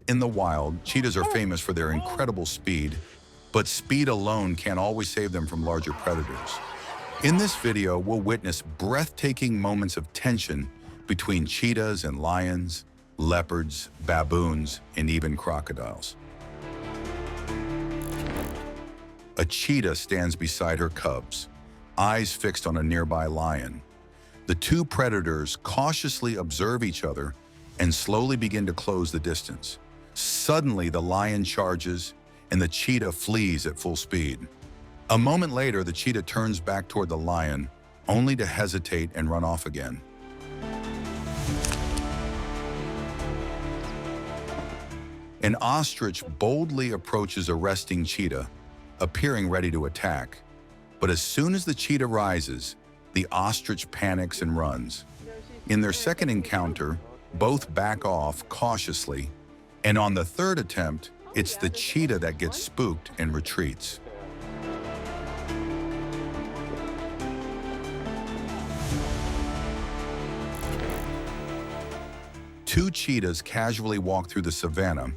In the wild, cheetahs are famous for their incredible speed, but speed alone can't always save them from larger predators. In this video, we'll witness breathtaking moments of tension between cheetahs and lions, leopards, baboons, and even crocodiles. A cheetah stands beside her cubs, eyes fixed on a nearby lion. The two predators cautiously observe each other and slowly begin to close the distance. Suddenly, the lion charges, and the cheetah flees at full speed. A moment later, the cheetah turns back toward the lion, only to hesitate and run off again. An ostrich boldly approaches a resting cheetah, appearing ready to attack. But as soon as the cheetah rises, the ostrich panics and runs. In their second encounter, both back off cautiously, and on the third attempt, it's the cheetah that gets spooked and retreats. Two cheetahs casually walk through the savannah,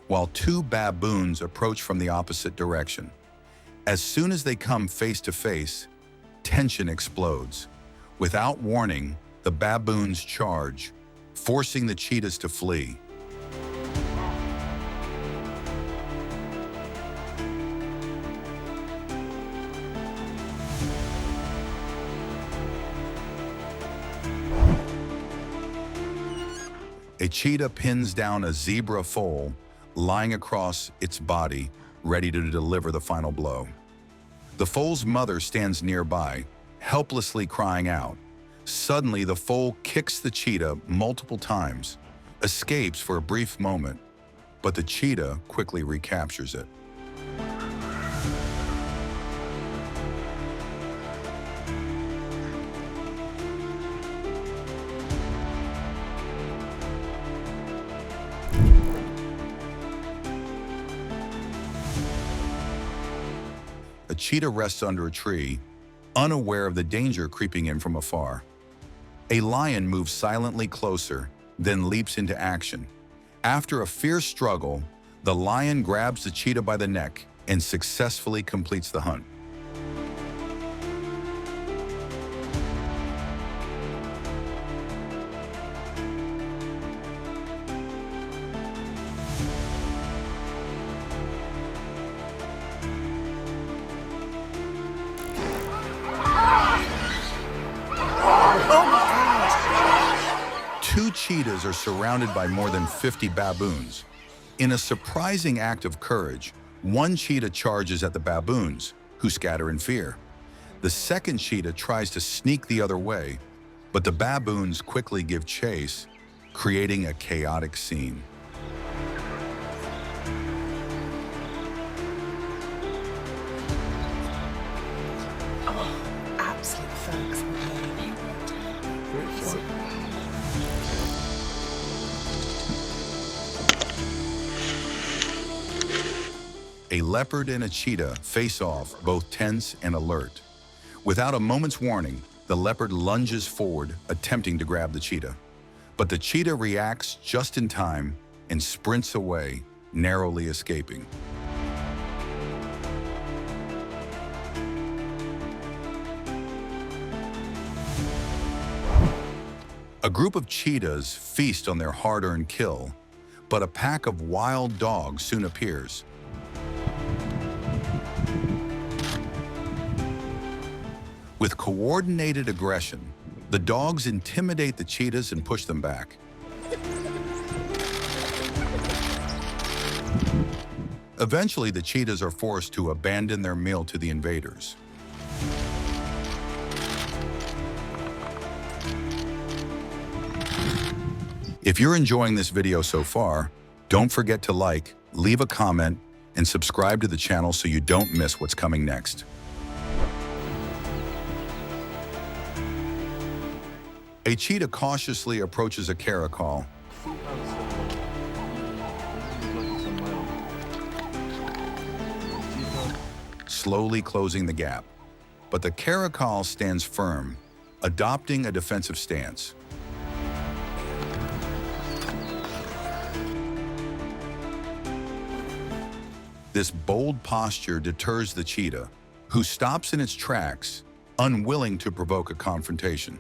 while two baboons approach from the opposite direction. As soon as they come face to face, tension explodes. Without warning, the baboons charge, forcing the cheetahs to flee. A cheetah pins down a zebra foal, lying across its body, ready to deliver the final blow. The foal's mother stands nearby, helplessly crying out. Suddenly, the foal kicks the cheetah multiple times, escapes for a brief moment, but the cheetah quickly recaptures it. A cheetah rests under a tree, unaware of the danger creeping in from afar. A lion moves silently closer, then leaps into action. After a fierce struggle, the lion grabs the cheetah by the neck and successfully completes the hunt. Two cheetahs are surrounded by more than 50 baboons. In a surprising act of courage, one cheetah charges at the baboons, who scatter in fear. The second cheetah tries to sneak the other way, but the baboons quickly give chase, creating a chaotic scene. Oh, absolute thugs. A leopard and a cheetah face off, both tense and alert. Without a moment's warning, the leopard lunges forward, attempting to grab the cheetah. But the cheetah reacts just in time and sprints away, narrowly escaping. A group of cheetahs feast on their hard-earned kill, but a pack of wild dogs soon appears. With coordinated aggression, the dogs intimidate the cheetahs and push them back. Eventually, the cheetahs are forced to abandon their meal to the invaders. If you're enjoying this video so far, don't forget to like, leave a comment, and subscribe to the channel so you don't miss what's coming next. A cheetah cautiously approaches a caracal. Slowly closing the gap. But the caracal stands firm, adopting a defensive stance. This bold posture deters the cheetah, who stops in its tracks, unwilling to provoke a confrontation.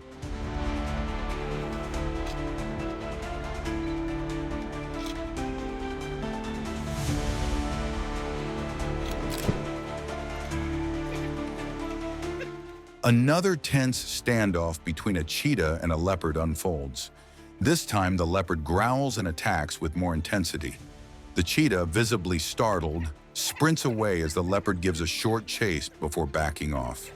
Another tense standoff between a cheetah and a leopard unfolds. This time, the leopard growls and attacks with more intensity. The cheetah, visibly startled, sprints away as the leopard gives a short chase before backing off.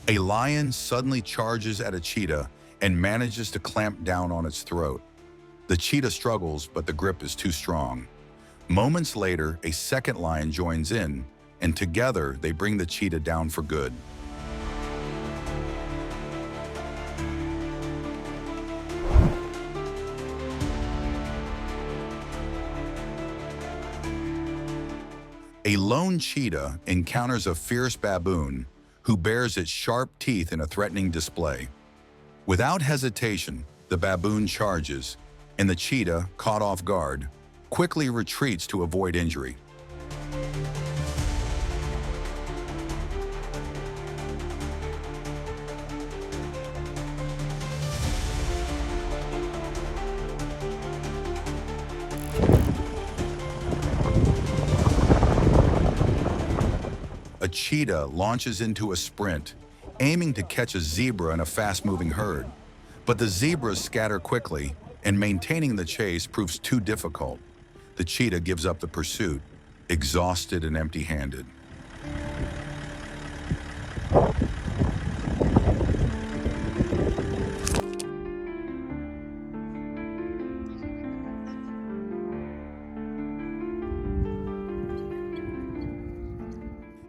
A lion suddenly charges at a cheetah and manages to clamp down on its throat. The cheetah struggles, but the grip is too strong. Moments later, a second lion joins in, and together they bring the cheetah down for good. A lone cheetah encounters a fierce baboon who bares its sharp teeth in a threatening display. Without hesitation, the baboon charges, and the cheetah, caught off guard, quickly retreats to avoid injury. A cheetah launches into a sprint, aiming to catch a zebra in a fast-moving herd. But the zebras scatter quickly, and maintaining the chase proves too difficult. The cheetah gives up the pursuit, exhausted and empty-handed.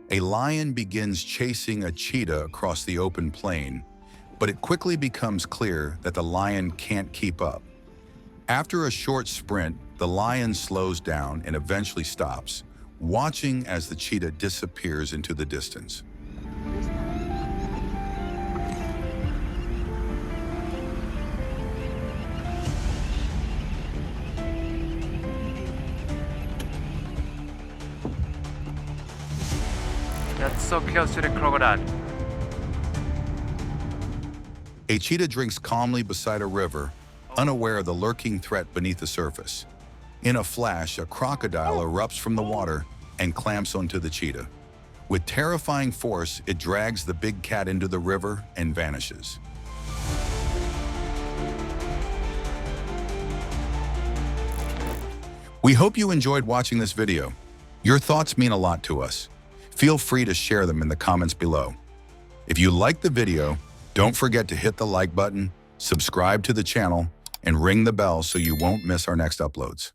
A lion begins chasing a cheetah across the open plain, but it quickly becomes clear that the lion can't keep up. After a short sprint, the lion slows down and eventually stops, watching as the cheetah disappears into the distance. That's so close to the crocodile. A cheetah drinks calmly beside a river, unaware of the lurking threat beneath the surface. In a flash, a crocodile erupts from the water and clamps onto the cheetah. With terrifying force, it drags the big cat into the river and vanishes. We hope you enjoyed watching this video. Your thoughts mean a lot to us. Feel free to share them in the comments below. If you liked the video, don't forget to hit the like button, subscribe to the channel, and ring the bell so you won't miss our next uploads.